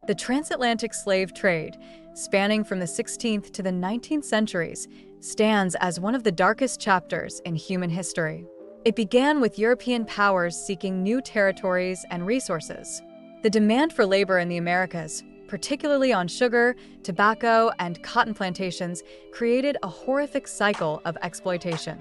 The transatlantic slave trade, spanning from the 16th to the 19th centuries, stands as one of the darkest chapters in human history. It began with European powers seeking new territories and resources. The demand for labor in the Americas, particularly on sugar, tobacco, and cotton plantations, created a horrific cycle of exploitation.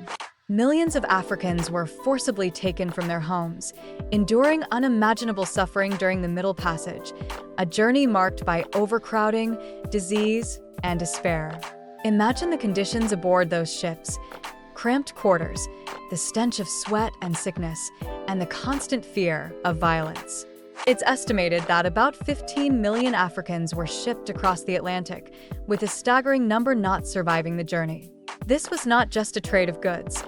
Millions of Africans were forcibly taken from their homes, enduring unimaginable suffering during the Middle Passage, a journey marked by overcrowding, disease, and despair. Imagine the conditions aboard those ships: cramped quarters, the stench of sweat and sickness, and the constant fear of violence. It's estimated that about 15 million Africans were shipped across the Atlantic, with a staggering number not surviving the journey. This was not just a trade of goods.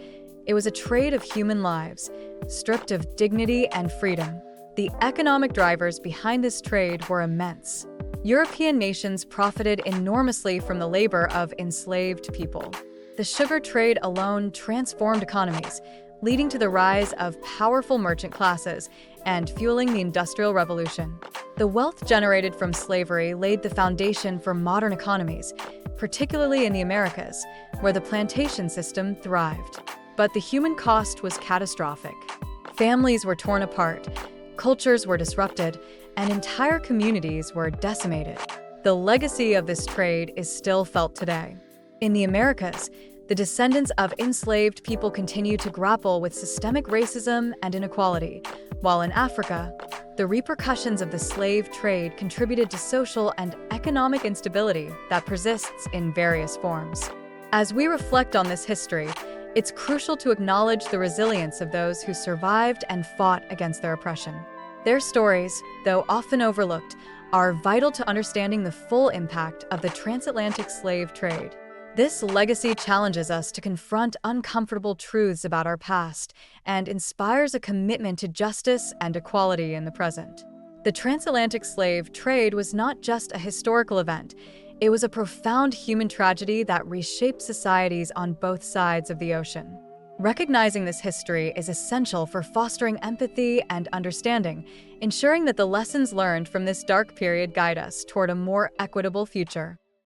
It was a trade of human lives, stripped of dignity and freedom. The economic drivers behind this trade were immense. European nations profited enormously from the labor of enslaved people. The sugar trade alone transformed economies, leading to the rise of powerful merchant classes and fueling the Industrial Revolution. The wealth generated from slavery laid the foundation for modern economies, particularly in the Americas, where the plantation system thrived. But the human cost was catastrophic. Families were torn apart, cultures were disrupted, and entire communities were decimated. The legacy of this trade is still felt today. In the Americas, the descendants of enslaved people continue to grapple with systemic racism and inequality, while in Africa, the repercussions of the slave trade contributed to social and economic instability that persists in various forms. As we reflect on this history, it's crucial to acknowledge the resilience of those who survived and fought against their oppression. Their stories, though often overlooked, are vital to understanding the full impact of the transatlantic slave trade. This legacy challenges us to confront uncomfortable truths about our past and inspires a commitment to justice and equality in the present. The transatlantic slave trade was not just a historical event. It was a profound human tragedy that reshaped societies on both sides of the ocean. Recognizing this history is essential for fostering empathy and understanding, ensuring that the lessons learned from this dark period guide us toward a more equitable future.